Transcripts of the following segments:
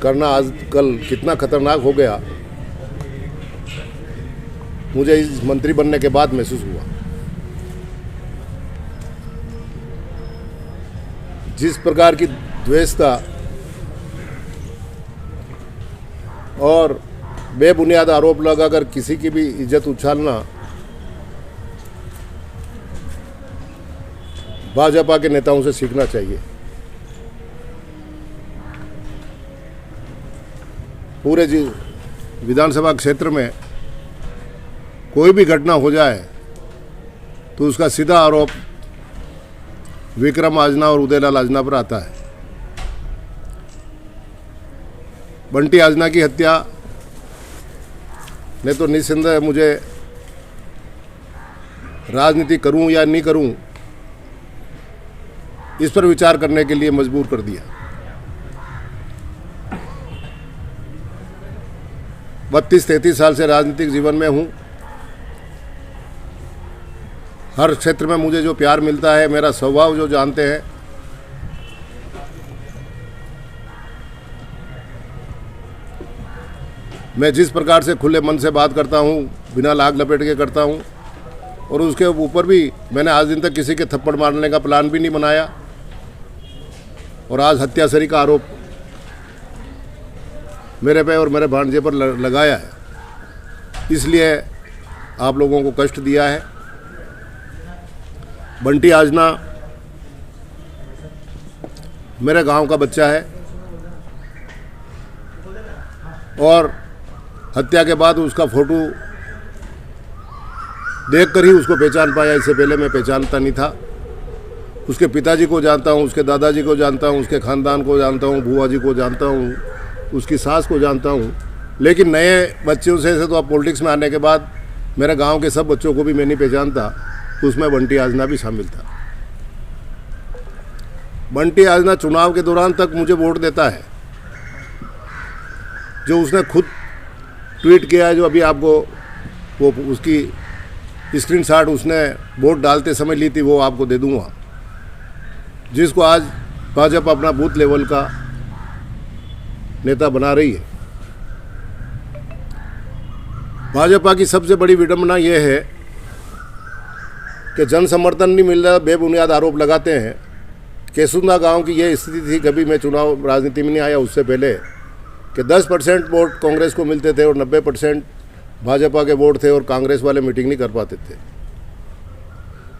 करना आजकल कितना खतरनाक हो गया, मुझे इस मंत्री बनने के बाद महसूस हुआ। जिस प्रकार की द्वेषता और बेबुनियाद आरोप लगाकर किसी की भी इज्जत उछालना भाजपा के नेताओं से सीखना चाहिए। पूरे विधानसभा क्षेत्र में कोई भी घटना हो जाए तो उसका सीधा आरोप विक्रम आजना और उदयलाल आजना पर आता है। बंटी आजना की हत्या ने तो निस्संदेह मुझे राजनीति करूं या नहीं करूं इस पर विचार करने के लिए मजबूर कर दिया। 32-33 साल से राजनीतिक जीवन में हूं। हर क्षेत्र में मुझे जो प्यार मिलता है, मेरा स्वभाव जो जानते हैं, मैं जिस प्रकार से खुले मन से बात करता हूं, बिना लाग लपेट के करता हूं, और उसके ऊपर भी मैंने आज दिन तक किसी के थप्पड़ मारने का प्लान भी नहीं बनाया। और आज हत्यासरी का आरोप मेरे पे और मेरे भांजे पर लगाया है, इसलिए आप लोगों को कष्ट दिया है। बंटी आजना मेरे गांव का बच्चा है और हत्या के बाद उसका फोटो देखकर ही उसको पहचान पाया। इससे पहले मैं पहचानता नहीं था। उसके पिताजी को जानता हूँ, उसके दादाजी को जानता हूँ, उसके ख़ानदान को जानता हूँ, बुआ जी को जानता हूँ, उसकी सास को जानता हूँ, लेकिन नए बच्चों से तो अब पॉलिटिक्स में आने के बाद मेरे गांव के सब बच्चों को भी मैं नहीं पहचानता। उसमें बंटी आजना भी शामिल था। बंटी आजना चुनाव के दौरान तक मुझे वोट देता है। जो उसने खुद ट्वीट किया है, जो अभी आपको वो उसकी स्क्रीनशॉट उसने वोट डालते समय ली थी, वो आपको दे दूंगा। जिसको आज भाजपा अपना बूथ लेवल का नेता बना रही है। भाजपा की सबसे बड़ी विडंबना यह है कि जन समर्थन नहीं मिल रहा, बेबुनियाद आरोप लगाते हैं। केसुंदा गांव की यह स्थिति थी, कभी मैं चुनाव राजनीति में नहीं आया उससे पहले, कि 10% वोट कांग्रेस को मिलते थे और 90% भाजपा के वोट थे और कांग्रेस वाले मीटिंग नहीं कर पाते थे।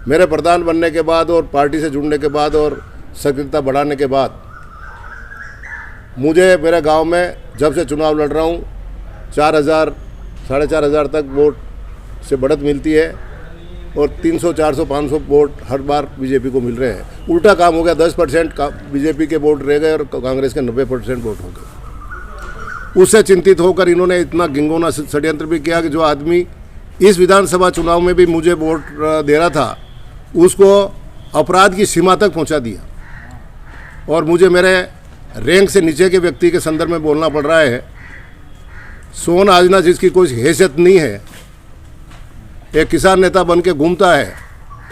मेरे प्रधान बनने के बाद और पार्टी से जुड़ने के बाद और सक्रियता बढ़ाने के बाद मुझे मेरे गांव में जब से चुनाव लड़ रहा हूं 4,000 साढ़े 4,000 तक वोट से बढ़त मिलती है और 300, 400, 500 वोट हर बार बीजेपी को मिल रहे हैं। उल्टा काम हो गया, 10% बीजेपी के वोट रह गए और कांग्रेस के 90% वोट हो गए। उससे चिंतित होकर इन्होंने इतना गिंगोना षड्यंत्र भी किया कि जो आदमी इस विधानसभा चुनाव में भी मुझे वोट दे रहा था, उसको अपराध की सीमा तक पहुंचा दिया और मुझे मेरे रैंक से नीचे के व्यक्ति के संदर्भ में बोलना पड़ रहा है। सोन आजना जिसकी कोई हैसियत नहीं है, एक किसान नेता बन के घूमता है,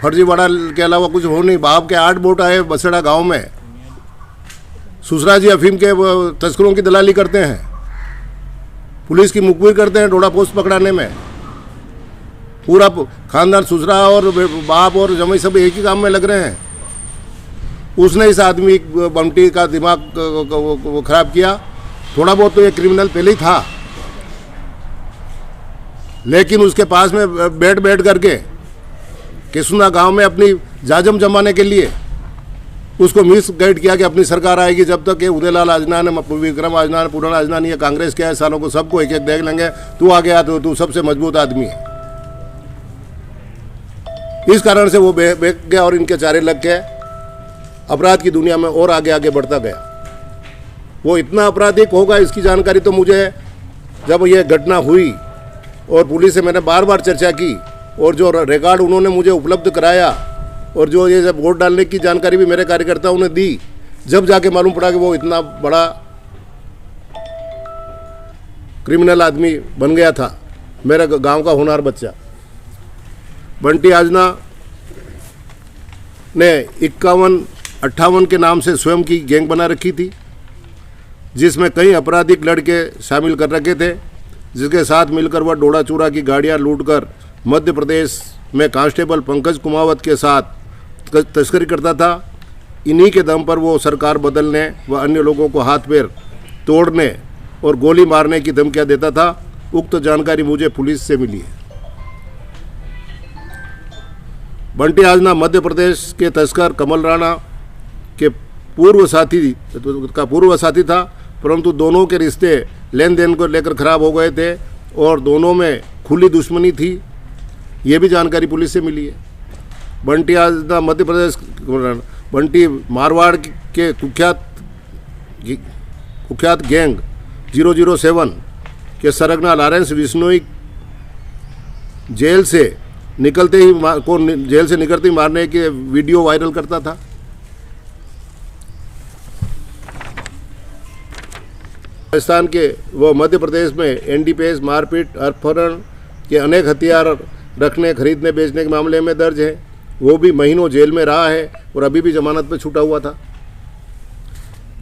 फर्जीवाड़ा के अलावा कुछ हो नहीं। बाप के 8 वोट आए बसेड़ा गांव में। सुसरा जी अफीम के तस्करों की दलाली करते हैं, पुलिस की मुखबिर करते हैं डोडा पोस्ट पकड़ाने में। पूरा खानदान सुसरा और बाप और जमाई सब एक ही काम में लग रहे हैं। उसने इस आदमी बंटी का दिमाग खराब किया। थोड़ा बहुत तो ये क्रिमिनल पहले ही था, लेकिन उसके पास में बैठ करके केसुंदा गांव में अपनी जाजम जमाने के लिए उसको मिस गाइड किया कि अपनी सरकार आएगी जब तक ये उदयलाल आजना ने, विक्रम आजना ने, पूरन आजना नहीं है, कांग्रेस के है, सालों को सबको एक एक देख लेंगे, तू आ गया तो तू सबसे मजबूत आदमी है। इस कारण से वो बेच गया और इनके चारे लग के अपराध की दुनिया में और आगे आगे बढ़ता गया। वो इतना आपराधिक होगा इसकी जानकारी तो मुझे जब ये घटना हुई और पुलिस से मैंने बार बार चर्चा की और जो रिकॉर्ड उन्होंने मुझे उपलब्ध कराया और जो ये जब वोट डालने की जानकारी भी मेरे कार्यकर्ताओं ने दी, जब जाके मालूम पड़ा कि वो इतना बड़ा क्रिमिनल आदमी बन गया था, मेरे गांव का होनहार बच्चा। बंटी आजना ने 51-58 के नाम से स्वयं की गैंग बना रखी थी, जिसमें कई आपराधिक लड़के शामिल कर रखे थे, जिसके साथ मिलकर वह डोडा चूरा की गाड़ियां लूटकर मध्य प्रदेश में कांस्टेबल पंकज कुमावत के साथ तस्करी करता था। इन्हीं के दम पर वो सरकार बदलने व अन्य लोगों को हाथ पैर तोड़ने और गोली मारने की धमकियां देता था। उक्त जानकारी मुझे पुलिस से मिली है। बंटी आजना मध्य प्रदेश के तस्कर कमल राणा के पूर्व साथी था, परंतु दोनों के रिश्ते लेन देन को लेकर खराब हो गए थे और दोनों में खुली दुश्मनी थी। ये भी जानकारी पुलिस से मिली है। बंटी आजना मध्य प्रदेश बंटी मारवाड़ के कुख्यात गैंग 007 के सरगना लॉरेंस बिश्नोई जेल से निकलते ही मारने के वीडियो वायरल करता था। राजस्थान के व मध्य प्रदेश में एनडीपीएस मारपीट अपहरण के अनेक हथियार रखने, खरीदने, बेचने के मामले में दर्ज है। वो भी महीनों जेल में रहा है और अभी भी जमानत पर छूटा हुआ था।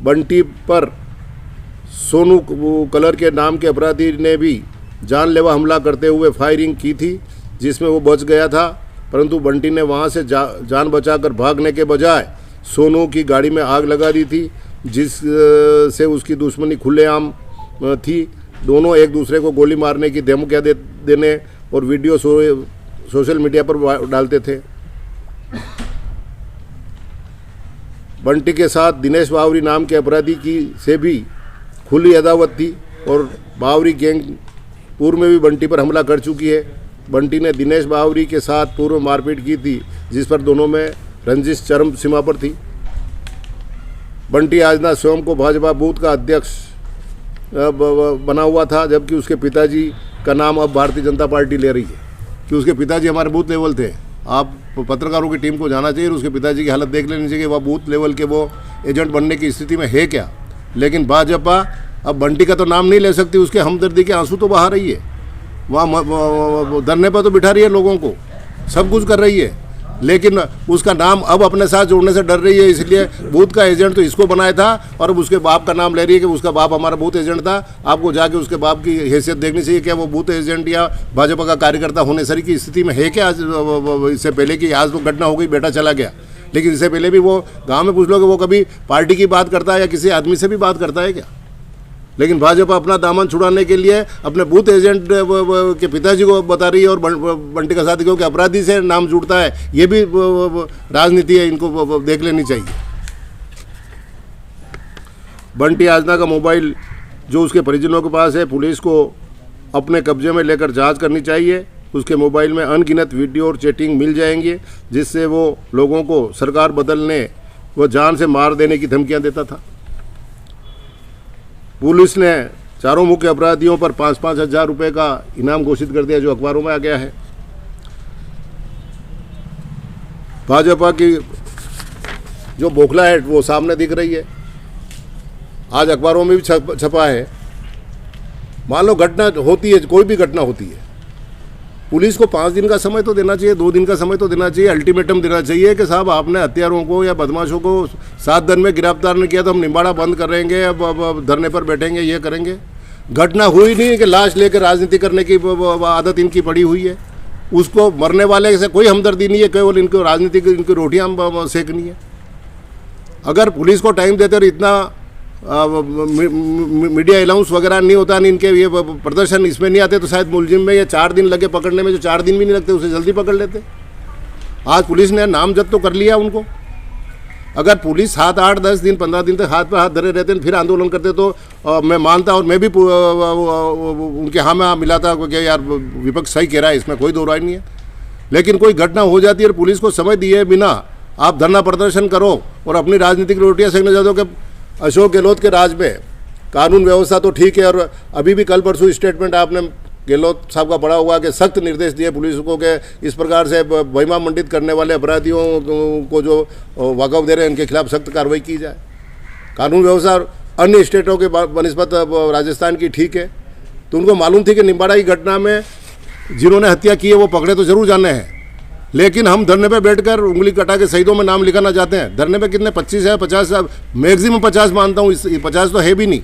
बंटी पर सोनू कलर के नाम के अपराधी ने भी जानलेवा हमला करते हुए फायरिंग की थी, जिसमें वो बच गया था, परंतु बंटी ने वहां से जान बचाकर भागने के बजाय सोनू की गाड़ी में आग लगा दी थी, जिससे उसकी दुश्मनी खुलेआम थी। दोनों एक दूसरे को गोली मारने की धमकियां देने और वीडियो सोशल मीडिया पर डालते थे। बंटी के साथ दिनेश बावरी नाम के अपराधी की से भी खुली अदावत थी और बावरी गैंग पूर्व में भी बंटी पर हमला कर चुकी है। बंटी ने दिनेश बावरी के साथ पूर्व मारपीट की थी, जिस पर दोनों में रंजिश चरम सीमा पर थी। बंटी आजना स्वयं को भाजपा बूथ का अध्यक्ष बना हुआ था, जबकि उसके पिताजी का नाम अब भारतीय जनता पार्टी ले रही है कि उसके पिताजी हमारे बूथ लेवल थे। आप पत्रकारों की टीम को जाना चाहिए और उसके पिताजी की हालत देख लेनी चाहिए कि वह बूथ लेवल के वो एजेंट बनने की स्थिति में है क्या। लेकिन भाजपा अब बंटी का तो नाम नहीं ले सकती, उसके हमदर्दी के आंसू तो बहा रही है। वहाँ धरने पर तो बिठा रही है लोगों को, सब कुछ कर रही है, लेकिन उसका नाम अब अपने साथ जोड़ने से डर रही है। इसलिए बूथ का एजेंट तो इसको बनाया था और अब उसके बाप का नाम ले रही है कि उसका बाप हमारा बूथ एजेंट था। आपको जाके उसके बाप की हैसियत देखनी चाहिए, क्या वो बूथ एजेंट या भाजपा का कार्यकर्ता होने सरी की स्थिति में है क्या। इससे पहले कि आज तो घटना हो गई, बेटा चला गया, लेकिन इससे पहले भी वो गाँव में पूछ लो कि वो कभी पार्टी की बात करता है या किसी आदमी से भी बात करता है क्या। लेकिन भाजपा अपना दामन छुड़ाने के लिए अपने बूथ एजेंट के पिताजी को बता रही है और बंटी का साथी क्योंकि अपराधी से नाम जुड़ता है। ये भी राजनीति है, इनको देख लेनी चाहिए। बंटी आजना का मोबाइल जो उसके परिजनों के पास है, पुलिस को अपने कब्जे में लेकर जांच करनी चाहिए। उसके मोबाइल में अनगिनत वीडियो और चैटिंग मिल जाएंगे, जिससे वो लोगों को सरकार बदलने व जान से मार देने की धमकियां देता था। पुलिस ने चारों मुख्य अपराधियों पर 5-5 हज़ार रुपये का इनाम घोषित कर दिया, जो अखबारों में आ गया है। भाजपा की जो बौखला है वो सामने दिख रही है, आज अखबारों में भी छपा है। मान लो घटना होती है, कोई भी घटना होती है, पुलिस को 5 दिन का समय तो देना चाहिए, 2 दिन का समय तो देना चाहिए, अल्टीमेटम देना चाहिए कि साहब आपने हत्यारों को या बदमाशों को 7 दिन में गिरफ्तार नहीं किया तो हम निम्बाड़ा बंद करेंगे, अब धरने पर बैठेंगे, ये करेंगे। घटना हुई नहीं है कि लाश लेकर राजनीति करने की आदत इनकी पड़ी हुई है। उसको मरने वाले से कोई हमदर्दी नहीं है, केवल इनको राजनीति की इनकी रोटियाँ सेकनी है। अगर पुलिस को टाइम देते और इतना मीडिया अलाउंस वगैरह नहीं होता, नहीं इनके ये प्रदर्शन इसमें नहीं आते, तो शायद मुलजिम में ये 4 दिन लगे पकड़ने में, जो 4 दिन भी नहीं लगते उसे जल्दी पकड़ लेते। आज पुलिस ने नामजद तो कर लिया उनको। अगर पुलिस 7, 8, 10 दिन, 15 दिन तक हाथ पर हाथ धरे रहते फिर आंदोलन करते तो मैं मानता, और मैं भी उनके हाँ में मिलाता कि यार विपक्ष सही कह रहा है, इसमें कोई दो राय नहीं है। लेकिन कोई घटना हो जाती है और पुलिस को समय दिए बिना आप धरना प्रदर्शन करो और अपनी राजनीतिक रोटियाँ सेकने जाते हो कि अशोक गहलोत के राज में कानून व्यवस्था तो ठीक है। और अभी भी कल परसों स्टेटमेंट आपने गहलोत साहब का पड़ा हुआ कि सख्त निर्देश दिए पुलिस को कि इस प्रकार से महिमा मंडित करने वाले अपराधियों को जो वाकआउट दे रहे हैं इनके खिलाफ सख्त कार्रवाई की जाए। कानून व्यवस्था अन्य स्टेटों के बनिस्बत राजस्थान की ठीक है, तो उनको मालूम थी कि निम्बाड़ा की घटना में जिन्होंने हत्या की है वो पकड़े तो जरूर जाने हैं। लेकिन हम धरने पे बैठकर उंगली कटा के शहीदों में नाम लिखाना चाहते हैं। धरने पे कितने 25 है, 50, मैक्सिमम 50 मानता हूँ, 50 तो है भी नहीं।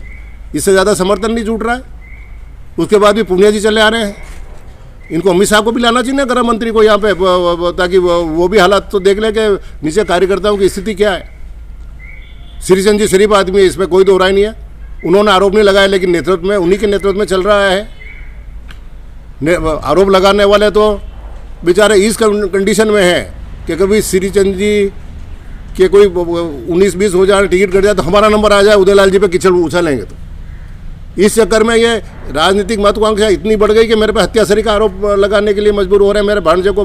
इससे ज़्यादा समर्थन नहीं जुट रहा है। उसके बाद भी पूनिया जी चले आ रहे हैं। इनको अमित शाह को भी लाना चाहिए ना, गृह मंत्री को यहाँ पे, ताकि वो भी हालात तो देख ले कि नीचे कार्यकर्ताओं की स्थिति क्या है। श्रीचंद जी शरीफ आदमी है, इसमें कोई दो राय नहीं है। उन्होंने आरोप नहीं लगाया, लेकिन नेतृत्व में उन्हीं के नेतृत्व में चल रहा है। आरोप लगाने वाले तो बेचारे इस कंडीशन में है कि कभी श्रीचंद जी के कोई 19-20 हो जाए, टिकट कट जाए तो हमारा नंबर आ जाए, उदयलाल जी पे कीचड़ उछालेंगे। तो इस चक्कर में ये राजनीतिक महत्वाकांक्षा इतनी बढ़ गई कि मेरे पे हत्यासरी का आरोप लगाने के लिए मजबूर हो रहे हैं। मेरे भांजे को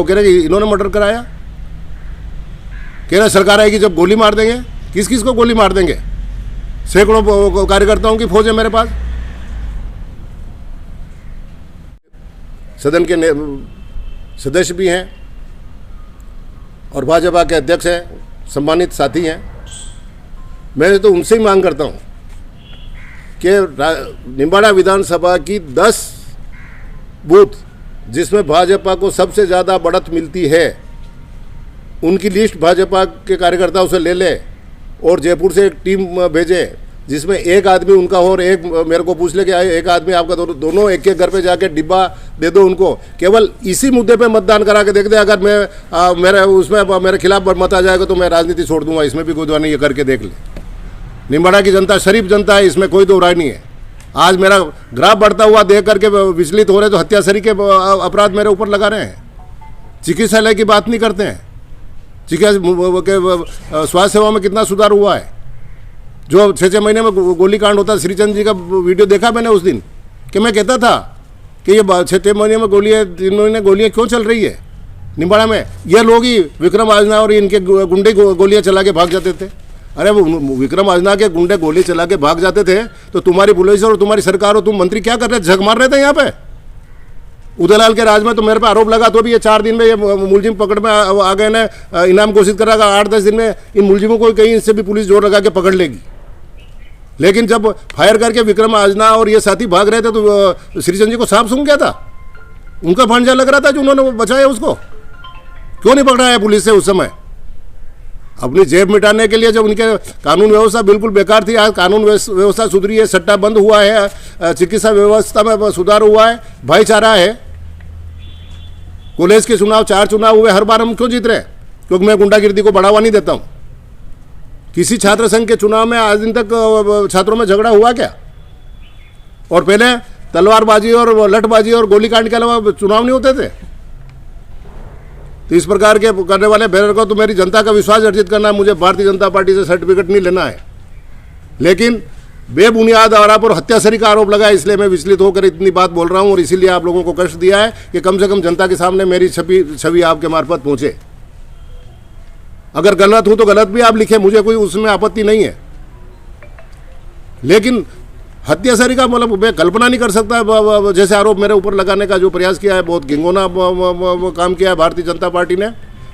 कह रहे कि इन्होंने मर्डर कराया। कह रहे सरकार आएगी जब गोली मार देंगे। किस किस को गोली मार देंगे? सैकड़ों कार्यकर्ताओं की फौज है मेरे पास। सदन के सदस्य भी हैं और भाजपा के अध्यक्ष हैं, सम्मानित साथी हैं। मैं तो उनसे ही मांग करता हूं कि निम्बाड़ा विधानसभा की 10 बूथ जिसमें भाजपा को सबसे ज़्यादा बढ़त मिलती है, उनकी लिस्ट भाजपा के कार्यकर्ताओं से ले ले और जयपुर से एक टीम भेजे जिसमें एक आदमी उनका हो और एक मेरे को पूछ ले कि एक आदमी आपका, दोनों एक एक घर पे जाके डिब्बा दे दो उनको। केवल इसी मुद्दे पे मतदान करा के देख दे। अगर मेरे खिलाफ मत आ जाएगा तो मैं राजनीति छोड़ दूंगा। इसमें भी कोई दो नहीं, ये करके देख ले। निम्बाड़ा की जनता शरीफ जनता है, इसमें कोई दो राय नहीं है। आज मेरा ग्राफ बढ़ता हुआ देख करके विचलित हो रहे तो हत्यासरी के अपराध मेरे ऊपर लगा रहे हैं। चिकित्सालय की बात नहीं करते हैं। स्वास्थ्य सेवा में कितना सुधार हुआ है। जो 6-6 महीने में गोली कांड होता, श्रीचंद जी का वीडियो देखा मैंने उस दिन, कि मैं कहता था कि ये 6 महीने में 3 महीने गोलियाँ क्यों चल रही है निम्बाड़ा में। ये लोग ही विक्रम आजना और इनके गुंडे गोलियाँ चला के भाग जाते थे। अरे वो विक्रम आजना के गुंडे गोली चला के भाग जाते थे तो तुम्हारी पुलिस और तुम्हारी सरकार और तुम मंत्री क्या कर रहे थे? झक मार रहे थे यहाँ पे। उदयलाल के राज में तो मेरे पे आरोप लगा, तो भी ये 4 दिन में ये मुलजिम पकड़ में आ गए ने, इनाम घोषित करा। 8-10 दिन में इन मुलजिमों को कहीं इससे भी पुलिस जोर लगा के पकड़ लेगी। लेकिन जब फायर करके विक्रम आजना और ये साथी भाग रहे थे तो श्रीचंद जी को सांप सूंघ गया था। उनका भांजा लग रहा था जो उन्होंने बचाया उसको। क्यों नहीं पकड़ा है पुलिस से उस समय? अपनी जेब मिटाने के लिए जब उनके कानून व्यवस्था बिल्कुल बेकार थी। आज कानून व्यवस्था सुधरी है, सट्टा बंद हुआ है, चिकित्सा व्यवस्था में सुधार हुआ है, भाईचारा है। कॉलेज के चुनाव 4 चुनाव हुए, हर बार हम क्यों जीत रहे हैं? क्योंकि मैं गुंडागिर्दी को बढ़ावा नहीं देता हूं। किसी छात्र संघ के चुनाव में आज दिन तक छात्रों में झगड़ा हुआ क्या? और पहले तलवारबाजी और लठबाजी और गोलीकांड के अलावा चुनाव नहीं होते थे। तो इस प्रकार के करने वाले बैनर को तो मेरी जनता का विश्वास अर्जित करना है। मुझे भारतीय जनता पार्टी से सर्टिफिकेट नहीं लेना है, लेकिन बेबुनियाद आरोप पर हत्यासरी का आरोप लगा, इसलिए मैं विचलित होकर इतनी बात बोल रहा हूं और इसीलिए आप लोगों को कष्ट दिया है कि कम से कम जनता के सामने मेरी छवि आपके मार्फत पहुंचे। अगर गलत हूं तो गलत भी आप लिखें, मुझे कोई उसमें आपत्ति नहीं है। लेकिन हत्यासरी का मतलब मैं कल्पना नहीं कर सकता। जैसे आरोप मेरे ऊपर लगाने का जो प्रयास किया है, बहुत घिंगोना काम किया है भारतीय जनता पार्टी ने।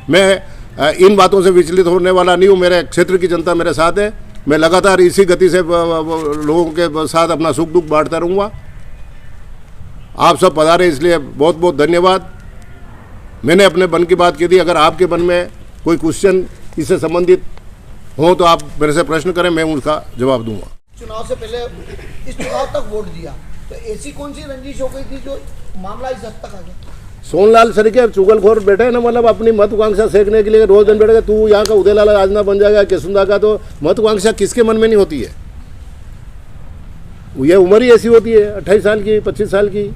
मैं इन बातों से विचलित होने वाला नहीं हूँ। मेरे क्षेत्र की जनता मेरे साथ है। मैं लगातार इसी गति से लोगों के साथ अपना सुख दुख बांटता रहूँगा। आप सब पधारे, इसलिए बहुत बहुत धन्यवाद। मैंने अपने मन की बात की थी। अगर आपके मन में कोई क्वेश्चन इससे संबंधित हो तो आप मेरे से प्रश्न करें, मैं उसका जवाब दूंगा। चुनाव से पहले इस चुनाव तक वोट दिया तो ऐसी कौन सी रंजिश हो गई थी जो मामला इस हद तक आ गया? सोनलाल सरीखे चुगलखोर बैठे हैं ना, मतलब अपनी महत्वाकांक्षा सेकने के लिए रोज दिन बैठे। तू यहाँ का उदयलाल आजना बन जाएगा केसुंदा का, तो महत्वाकांक्षा किसके मन में नहीं होती है? ये उम्र ही ऐसी होती है, 28 साल की, 25 साल की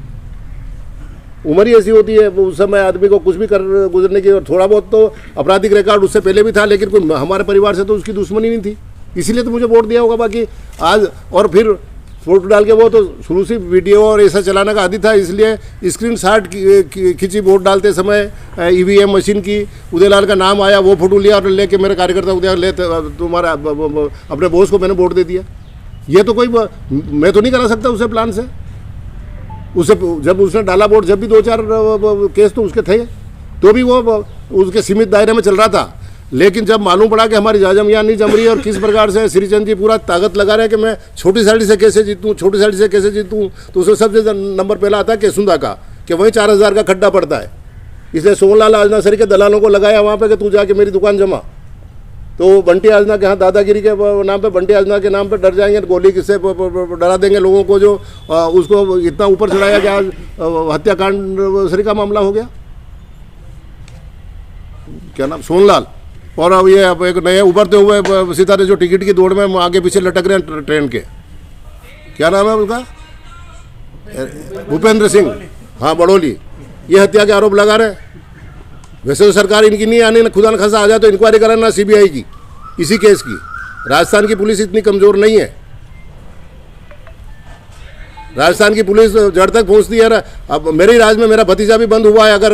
उम्र ही ऐसी होती है। उस समय आदमी को कुछ भी कर गुजरने की, और थोड़ा बहुत तो आपराधिक रिकॉर्ड उससे पहले भी था, लेकिन कोई हमारे परिवार से तो उसकी दुश्मनी नहीं थी, इसीलिए तो मुझे वोट दिया होगा। बाकी आज और फिर फोटो डाल के वो तो शुरू से वीडियो और ऐसा चलाने का आदि था, इसलिए स्क्रीनशॉट खींची वोट डालते समय ईवीएम मशीन की। उदयलाल का नाम आया, वो फोटो लिया और लेके मेरे कार्यकर्ता उदय ले तुम्हारा अपने बॉस को मैंने वोट दे दिया। ये तो कोई मैं तो नहीं करा सकता उसे प्लान से। उसे जब उसने डाला वोट, जब भी 2-4 केस तो उसके थे, तो भी वो उसके सीमित दायरे में चल रहा था। लेकिन जब मालूम पड़ा कि हमारी जाजम यहाँ नहीं जम रही और किस प्रकार से श्रीचंद जी पूरा ताकत लगा रहे हैं कि मैं छोटी साइड से कैसे जीतूँ, छोटी साइड से कैसे जीतूँ, तो उसमें सबसे नंबर पहला आता है केसुंदा का, कि वहीं 4000 का खड्डा पड़ता है। इसलिए सोनलाल आजना सरी के दलालों को लगाया वहाँ पे कि तू जाके मेरी दुकान जमा। तो बंटी आजना के यहाँ दादागिरी के नाम पे, बंटी आजना के नाम पे डर जाएंगे, गोली किससे डरा देंगे लोगों को, जो उसको इतना ऊपर चढ़ाया कि आज हत्याकांड सरी का मामला हो गया। क्या नाम, सोनलाल, और अब ये अब एक नए उभरते हुए सितारे जो टिकट की दौड़ में आगे पीछे लटक रहे हैं ट्रेन के, क्या नाम है उसका, भूपेंद्र सिंह, हाँ बड़ोली, ये हत्या के आरोप लगा रहे हैं। वैसे तो सरकार इनकी नहीं आनी, खुदा न खासा आ जाए तो इंक्वायरी कराना सीबीआई की इसी केस की। राजस्थान की पुलिस इतनी कमज़ोर नहीं है, राजस्थान की पुलिस जड़ तक पहुंचती है। अब मेरे राज्य में मेरा भतीजा भी बंद हुआ है, अगर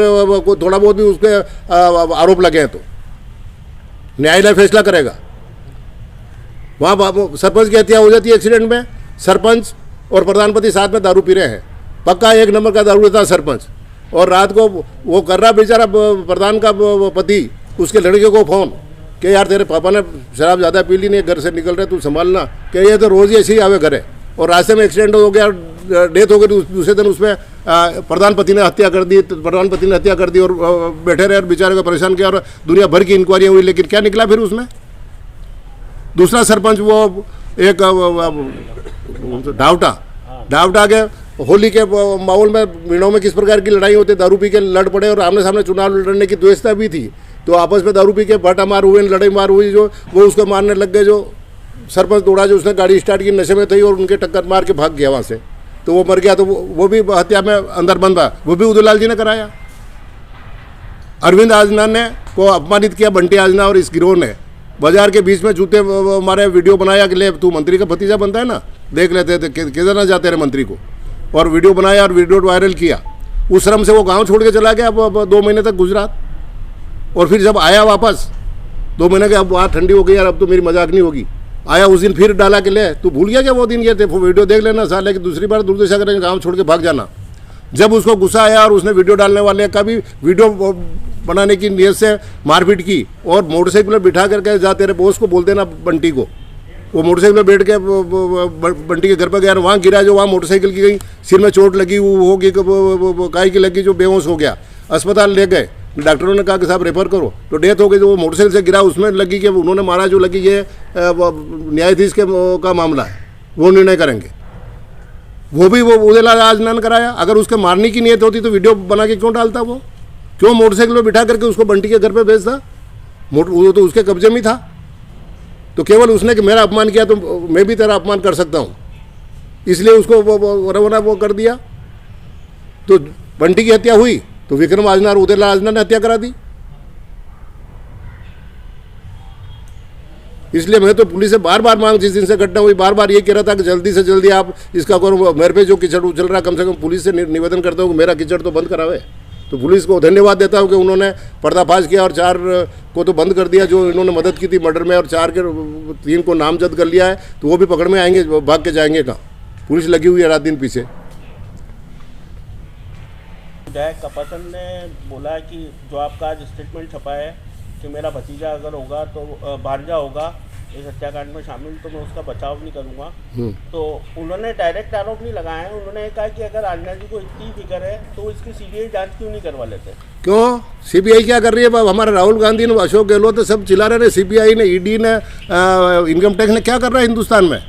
थोड़ा बहुत भी उसके आरोप लगे हैं तो न्यायालय फैसला करेगा। वहाँ सरपंच की हत्या हो जाती है एक्सीडेंट में, सरपंच और प्रधानपति साथ में दारू पी रहे हैं, पक्का 1 नंबर का दारू लेता सरपंच, और रात को वो कर रहा बेचारा प्रधान का पति उसके लड़के को फ़ोन कि यार तेरे पापा ने शराब ज़्यादा पी ली, नहीं घर से निकल रहे, तू संभालना, कि ये तो रोज़ ही ऐसे ही आवे घरे, और रास्ते में एक्सीडेंट हो गया, डेथ हो गई, तो दूसरे दिन उसमें प्रधानपति ने हत्या कर दी, प्रधानपति ने हत्या कर दी, और बैठे रहे और बेचारे को परेशान किया, और दुनिया भर की इंक्वायरी हुई, लेकिन क्या निकला फिर उसमें। दूसरा सरपंच वो एक ढावटा के होली के माहौल में मीणों में किस प्रकार की लड़ाई होती, दारू पी के लड़ पड़े, और आमने सामने चुनाव लड़ने की द्वेषता भी थी, तो आपस में दारू पी के बाटा मार हुए, लड़ाई मार हुई, जो वो उसको मारने लग गए, जो सरपंच दौड़ा, जो उसने गाड़ी स्टार्ट की नशे में थी और उनके टक्कर मार के भाग गया वहाँ से, तो वो मर गया, तो वो भी हत्या में अंदर बंद था, वो भी उदयलाल जी ने कराया। अरविंद आजना ने को अपमानित किया बंटी आजना और इस गिरोह ने, बाजार के बीच में जूते मारे, वीडियो बनाया कि ले तू मंत्री का भतीजा बनता है ना, देख लेते थे किधर ना जाते रहे मंत्री को, और वीडियो बनाया और वीडियो वायरल किया। उस श्रम से वो गांव छोड़ के चला गया, अब 2 महीने तक गुजरात, और फिर जब आया वापस 2 महीने के, अब वहाँ ठंडी हो गई यार, अब तो मेरी मजाक नहीं होगी, आया उस दिन फिर डाला कि ले तू भूल गया क्या वो दिन ये थे, वो वीडियो देख लेना साले कि दूसरी बार दुर्दशा करेंगे, गाँव छोड़ के भाग जाना। जब उसको गुस्सा आया और उसने वीडियो डालने वाले का भी वीडियो बनाने की नीयत से मारपीट की, और मोटरसाइकिल में बिठा करके जा तेरे बॉस को बोल देना बंटी को, वो मोटरसाइकिल में बैठ के बंटी के घर पर गया, वहाँ गिरा, जो वहाँ मोटरसाइकिल की गई, सिर में चोट लगी, वो होगी काय की लगी, जो बेहोश हो गया, अस्पताल ले गए, डॉक्टरों ने कहा कि साहब रेफर करो, तो डेथ हो गई। जो वो मोटरसाइकिल से गिरा उसमें लगी कि उन्होंने मारा, जो लगी ये न्यायाधीश के का मामला है, वो निर्णय करेंगे। वो भी वो उदयलाल आजना ने कराया। अगर उसके मारने की नीयत होती तो वीडियो बना के क्यों डालता, वो क्यों मोटरसाइकिल में बिठा करके उसको बंटी के घर पे भेजता, वो तो उसके कब्जे में था। तो केवल उसने कि मेरा अपमान किया तो मैं भी तेरा अपमान कर सकता हूँ, इसलिए उसको रवाना वो कर दिया। तो बंटी की हत्या हुई तो विक्रम आजना और उदयलाल आजना ने हत्या करा दी। इसलिए मैं तो पुलिस से बार बार मांग, जिस दिन से घटना हुई बार बार ये कह रहा था कि जल्दी से जल्दी आप इसका करो, मेरे पे जो कीचड़ उछल रहा, कम से कम पुलिस से निवेदन करता हूँ कि मेरा कीचड़ तो बंद करावे। तो पुलिस को धन्यवाद देता हूँ कि उन्होंने पर्दाफाश किया और 4 को तो बंद कर दिया जो इन्होंने मदद की थी मर्डर में, और 3 को नामजद कर लिया है, तो वो भी पकड़ में आएंगे, भाग के जाएंगे कहाँ, पुलिस लगी हुई है रात दिन पीछे। विधायक कपासन ने बोला है कि जो आपका आज स्टेटमेंट छपा है कि मेरा भतीजा अगर होगा तो भांजा होगा इस हत्याकांड में शामिल, तो मैं उसका बचाव नहीं करूंगा। तो उन्होंने डायरेक्ट आरोप नहीं लगाए हैं, उन्होंने कहा कि अगर आजना जी को इतनी फिक्र है तो इसकी सीबीआई जांच क्यों नहीं करवा लेते। क्यों सीबीआई क्या कर रही है? हमारे राहुल गांधी ने, अशोक गहलोत सब चिल्ला रहे, सीबीआई ने, ईडी ने, इनकम टैक्स ने क्या कर रहा है हिंदुस्तान में?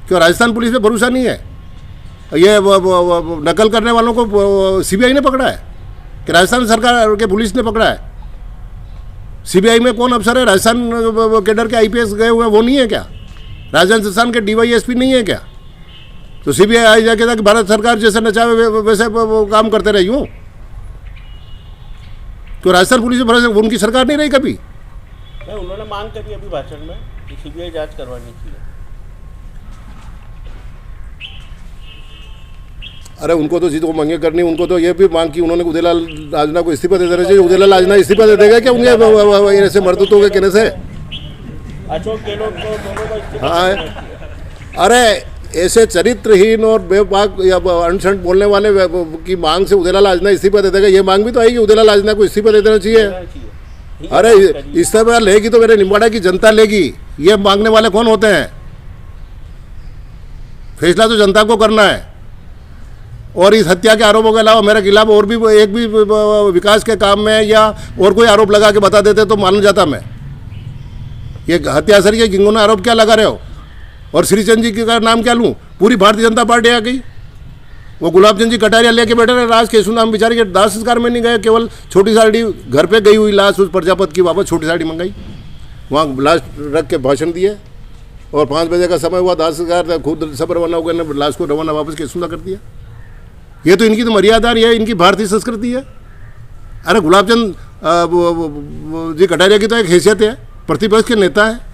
क्यों राजस्थान पुलिस पे भरोसा नहीं है? ये नकल करने वालों को सीबीआई ने पकड़ा है कि राजस्थान सरकार के पुलिस ने पकड़ा है? सीबीआई में कौन अफसर है? राजस्थान कैडर के आईपीएस गए हुए वो नहीं है क्या? राजस्थान के डीवाईएसपी नहीं है क्या? तो सीबीआई आई जाके था कि भारत सरकार जैसे नचावे वैसे वो काम करते रहे यूँ। तो राजस्थान पुलिस में उनकी सरकार नहीं रही कभी? उन्होंने मांग करी अभी भाषण में कि सीबीआई जांच करवानी चाहिए। अरे उनको तो जितने मांगे करनी, उनको तो ये भी मांग की उन्होंने उदयलाल आजना को इस्तीफा दे देना चाहिए। उदयलाल आजना इस्तीफा दे देगा क्या उनके ऐसे मर्दूतों के कहने से? अशोक गहलोत को दोनों को इस्तीफा। हाँ, अरे ऐसे चरित्रहीन और बेबाक या अनशंट बोलने वाले की मांग से उदयलाल आजना इस्तीफा दे देगा, ये मांग भी तो आएगी उदयलाल आजना को इस्तीफा दे देना चाहिए। अरे इस्तीफा लेगी तो मेरे निम्बाड़ा की जनता लेगी, ये मांगने वाले कौन होते हैं? फैसला तो जनता को करना है। और इस हत्या के आरोपों के अलावा मेरे खिलाफ और भी एक भी विकास के काम में या और कोई आरोप लगा के बता देते तो मान जाता मैं। ये हत्यासर के गिंगोना आरोप क्या लगा रहे हो? और श्रीचंद जी का नाम क्या लूँ? पूरी भारतीय जनता पार्टी आ गई। वो गुलाब चंद जी कटारिया लेके बैठे रहे, राज केशु नाम बेचारे के दाह संस्कार में नहीं गए, केवल छोटी साड़ी घर पे गई हुई लाश उस प्रजापति की वापस छोटी साड़ी मंगाई, वहाँ लाश रख के भाषण दिए और 5 बजे का समय हुआ, दाह संस्कार खुद सब रवाना हो गए, लाश को रवाना वापस केशु कर दिया। ये तो इनकी तो मर्यादा है, इनकी भारतीय संस्कृति है। अरे गुलाब चंद जी कटारिया की तो एक हैसियत है, प्रतिपक्ष के नेता है,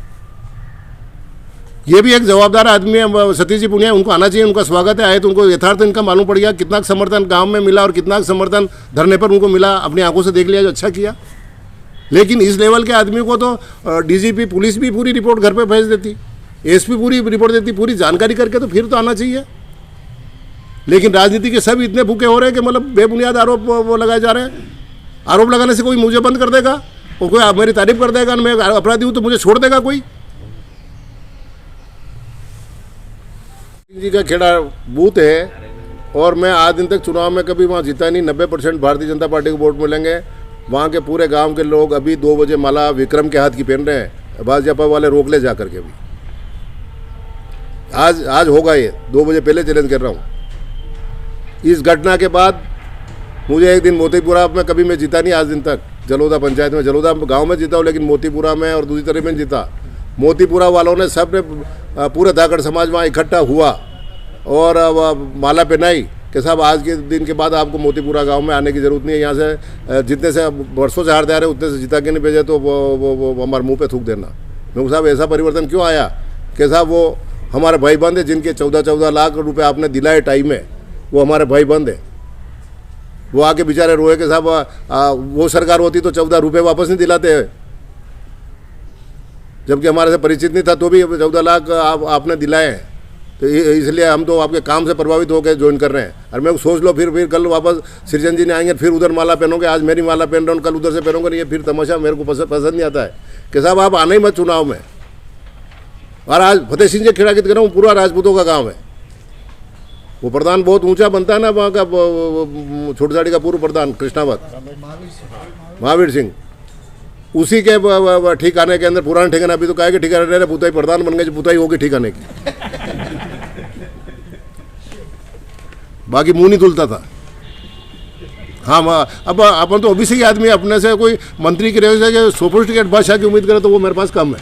ये भी एक जवाबदार आदमी है। सतीश जी पुनिया, उनको आना चाहिए, उनका स्वागत है। आए तो उनको यथार्थ इनका मालूम पड़ गया, कितना समर्थन गांव में मिला और कितना समर्थन धरने पर उनको मिला, अपनी आंखों से देख लिया, जो अच्छा किया। लेकिन इस लेवल के आदमी को तो डीजीपी पुलिस भी पूरी रिपोर्ट घर पे भेज देती, एसपी पूरी रिपोर्ट देती, पूरी जानकारी करके तो फिर तो आना चाहिए। लेकिन राजनीति के सब इतने भूखे हो रहे हैं कि मतलब बेबुनियाद आरोप वो लगाए जा रहे हैं। आरोप लगाने से कोई मुझे बंद कर देगा और कोई मेरी तारीफ कर देगा, मैं अपराधी हूँ तो मुझे छोड़ देगा कोई? जी का खेड़ा बूथ है और मैं आज दिन तक चुनाव में कभी वहाँ जीता नहीं। 90% भारतीय जनता पार्टी को वोट मिलेंगे। वहाँ के पूरे गांव के लोग अभी 2 बजे माला विक्रम के हाथ की पहन रहे हैं, भाजपा वाले रोक ले जा करके भी। आज होगा ये, 2 बजे पहले चैलेंज कर रहा हूँ। इस घटना के बाद मुझे एक दिन मोतीपुरा में कभी मैं जीता नहीं आज दिन तक, जलोदा पंचायत में, जलोदा गांव में जीता हूँ, लेकिन मोतीपुरा में और दूसरी तरफ में जीता। मोतीपुरा वालों ने सब ने पूरे धाकड़ समाज वहाँ इकट्ठा हुआ और माला पहनाई कि साहब आज के दिन के बाद आपको मोतीपुरा गांव में आने की ज़रूरत नहीं है, यहाँ से जितने से वर्षों से हारते आ रहे उतने से जिता के नहीं भेजे तो वो हमारे मुंह पे थूक देना। मैं साहब ऐसा परिवर्तन क्यों आया कि साहब वो हमारे भाई बंद है, जिनके 14-14 लाख रुपए आपने दिलाए टाइम में, वो हमारे भाई बंद है। वो आके बेचारे रोए कि साहब वो सरकार होती तो 14 रुपये वापस नहीं दिलाते हैं, जबकि हमारे से परिचित नहीं था तो भी 14 लाख आपने दिलाए हैं। तो इसलिए हम तो आपके काम से प्रभावित होकर ज्वाइन कर रहे हैं। और मैं सोच लो फिर कल वापस श्रीचंद जी ने आएंगे, फिर उधर माला पहनोगे, आज मेरी माला पहन रहा हूँ, कल उधर से पहनोगे नहीं, ये फिर तमाशा मेरे को पसंद नहीं आता है कि साहब आप आना ही मत चुनाव में। और आज फतेह सिंह जी खेड़ा की तरह पूरा राजपूतों का गाँव है, वो प्रधान बहुत ऊंचा बनता है ना वहाँ का, छोटी साड़ी का पूर्व प्रधान कृष्णावत महावीर सिंह, उसी के ठिकाने के अंदर पुराने ठिकाना, अभी तो कहा कि ठिकाने रहे पुताई प्रधान बन गए, पुताई होगी ठिकाने की, बाकी मुंह नहीं धुलता था। हाँ, अब अपन तो ओबीसी आदमी, अपने से कोई मंत्री की रेस है कि सोफिस्टिकेट भाषा की उम्मीद करे तो वो मेरे पास कम है।